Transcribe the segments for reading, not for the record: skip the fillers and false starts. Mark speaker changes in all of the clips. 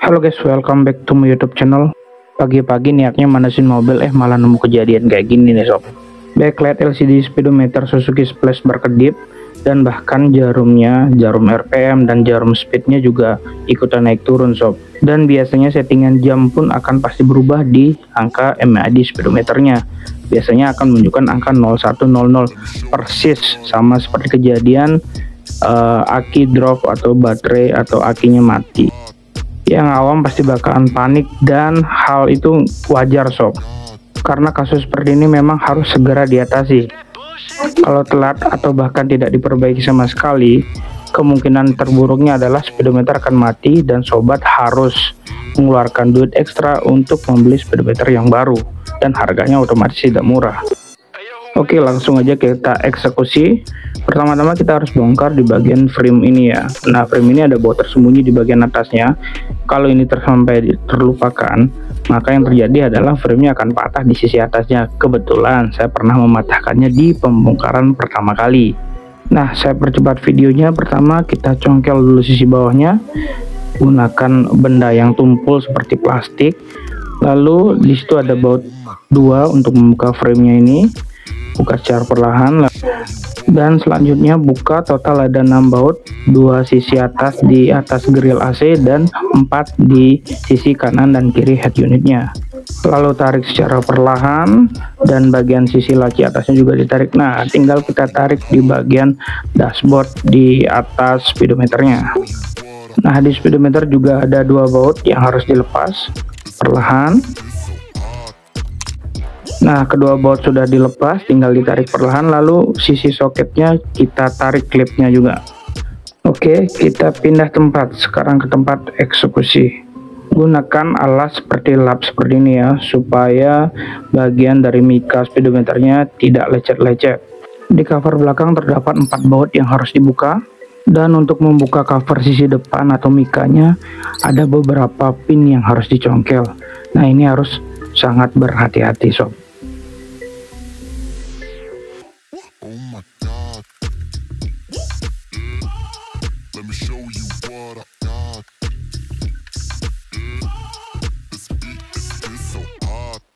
Speaker 1: Halo guys, welcome back to my YouTube channel. Pagi-pagi niatnya manasin mobil, malah nemu kejadian kayak gini nih sob. Backlight LCD speedometer Suzuki Splash berkedip, dan bahkan jarum RPM dan jarum speednya juga ikutan naik turun sob. Dan biasanya settingan jam pun akan pasti berubah di angka MAD speedometernya. Biasanya akan menunjukkan angka 0100 persis, sama seperti kejadian aki drop atau baterai atau akinya mati. Yang awam pasti bakalan panik, dan hal itu wajar sob, karena kasus seperti ini memang harus segera diatasi. Kalau telat atau bahkan tidak diperbaiki sama sekali, kemungkinan terburuknya adalah speedometer akan mati dan sobat harus mengeluarkan duit ekstra untuk membeli speedometer yang baru, dan harganya otomatis tidak murah. Oke, langsung aja kita eksekusi. Pertama-tama kita harus bongkar di bagian frame ini ya. Nah, frame ini ada baut tersembunyi di bagian atasnya. Kalau ini sampai terlupakan, maka yang terjadi adalah framenya akan patah di sisi atasnya. Kebetulan saya pernah mematahkannya di pembongkaran pertama kali. Nah, saya percepat videonya. Pertama kita congkel dulu sisi bawahnya, gunakan benda yang tumpul seperti plastik. Lalu di situ ada baut 2 untuk membuka framenya ini. Buka secara perlahan, dan selanjutnya buka. Total ada 6 baut, 2 sisi atas di atas grill AC dan 4 di sisi kanan dan kiri head unitnya. Lalu tarik secara perlahan, dan bagian sisi laci atasnya juga ditarik. Nah, tinggal kita tarik di bagian dashboard di atas speedometernya. Nah, di speedometer juga ada 2 baut yang harus dilepas perlahan. Nah, kedua baut sudah dilepas, tinggal ditarik perlahan. Lalu sisi soketnya kita tarik klipnya juga. Oke, kita pindah tempat. Sekarang ke tempat eksekusi. Gunakan alas seperti lap seperti ini ya, supaya bagian dari mika speedometernya tidak lecet-lecet. Di cover belakang terdapat 4 baut yang harus dibuka. Dan untuk membuka cover sisi depan atau mikanya, ada beberapa pin yang harus dicongkel. Nah, ini harus sangat berhati-hati sob.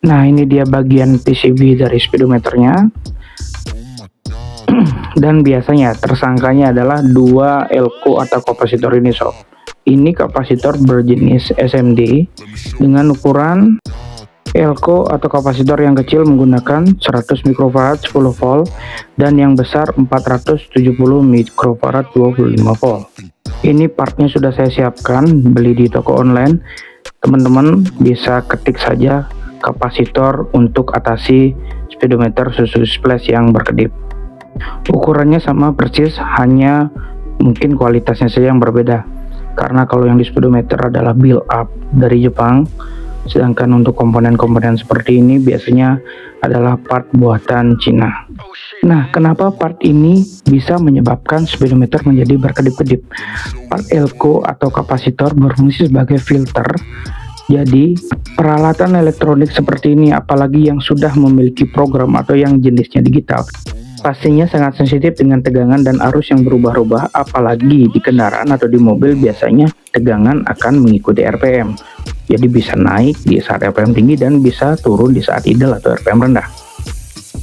Speaker 1: Nah, ini dia bagian PCB dari speedometernya. Dan biasanya tersangkanya adalah 2 elko atau kapasitor ini sob. Ini kapasitor berjenis SMD dengan ukuran elko atau kapasitor yang kecil menggunakan 100 mikrofarad 10 volt, dan yang besar 470 mikrofarad 25 volt. Ini partnya sudah saya siapkan, beli di toko online. Teman-teman bisa ketik saja kapasitor untuk atasi speedometer Suzuki Splash yang berkedip. Ukurannya sama persis, hanya mungkin kualitasnya saja yang berbeda. Karena kalau yang di speedometer adalah build up dari Jepang, sedangkan untuk komponen-komponen seperti ini biasanya adalah part buatan Cina. Nah, kenapa part ini bisa menyebabkan speedometer menjadi berkedip-kedip? Part elko atau kapasitor berfungsi sebagai filter. Jadi peralatan elektronik seperti ini, apalagi yang sudah memiliki program atau yang jenisnya digital, pastinya sangat sensitif dengan tegangan dan arus yang berubah-ubah. Apalagi di kendaraan atau di mobil, biasanya tegangan akan mengikuti RPM. Jadi bisa naik di saat RPM tinggi dan bisa turun di saat idle atau RPM rendah.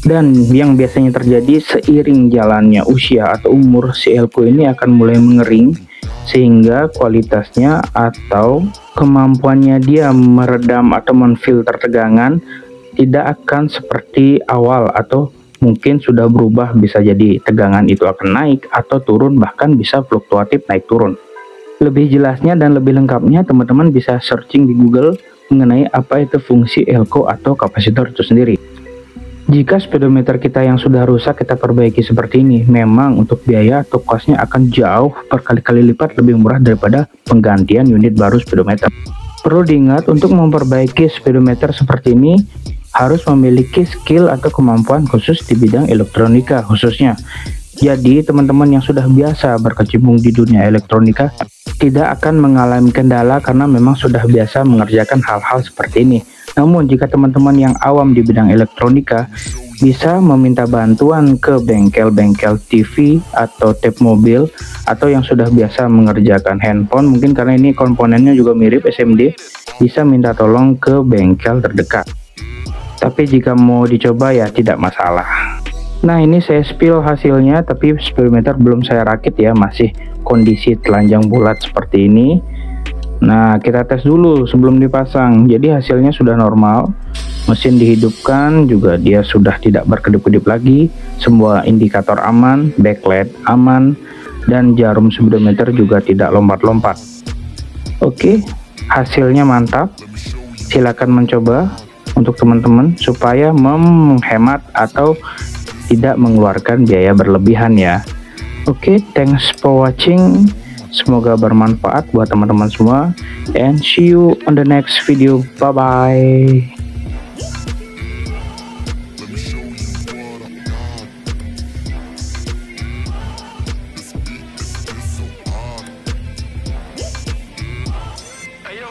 Speaker 1: Dan yang biasanya terjadi seiring jalannya usia atau umur, si elko ini akan mulai mengering, sehingga kualitasnya atau kemampuannya dia meredam atau menfilter tegangan tidak akan seperti awal, atau mungkin sudah berubah. Bisa jadi tegangan itu akan naik atau turun, bahkan bisa fluktuatif naik turun. Lebih jelasnya dan lebih lengkapnya teman-teman bisa searching di Google mengenai apa itu fungsi elko atau kapasitor itu sendiri. Jika speedometer kita yang sudah rusak kita perbaiki seperti ini, memang untuk biaya atau costnya akan jauh berkali-kali lipat lebih murah daripada penggantian unit baru speedometer. Perlu diingat, untuk memperbaiki speedometer seperti ini harus memiliki skill atau kemampuan khusus di bidang elektronika khususnya. Jadi teman-teman yang sudah biasa berkecimpung di dunia elektronika tidak akan mengalami kendala karena memang sudah biasa mengerjakan hal-hal seperti ini. Namun jika teman-teman yang awam di bidang elektronika, bisa meminta bantuan ke bengkel-bengkel TV atau tap mobil, atau yang sudah biasa mengerjakan handphone, mungkin karena ini komponennya juga mirip SMD, bisa minta tolong ke bengkel terdekat. Tapi jika mau dicoba ya tidak masalah. Nah, ini saya spill hasilnya, tapi speedometer belum saya rakit ya, masih kondisi telanjang bulat seperti ini. Nah, kita tes dulu sebelum dipasang. Jadi hasilnya sudah normal. Mesin dihidupkan juga, dia sudah tidak berkedip-kedip lagi. Semua indikator aman, backlight aman, dan jarum speedometer juga tidak lompat-lompat. Oke, hasilnya mantap. Silakan mencoba untuk teman-teman supaya menghemat atau tidak mengeluarkan biaya berlebihan ya. Oke, thanks for watching. Semoga bermanfaat buat teman-teman semua, and see you on the next video. Bye bye.
Speaker 2: Ayo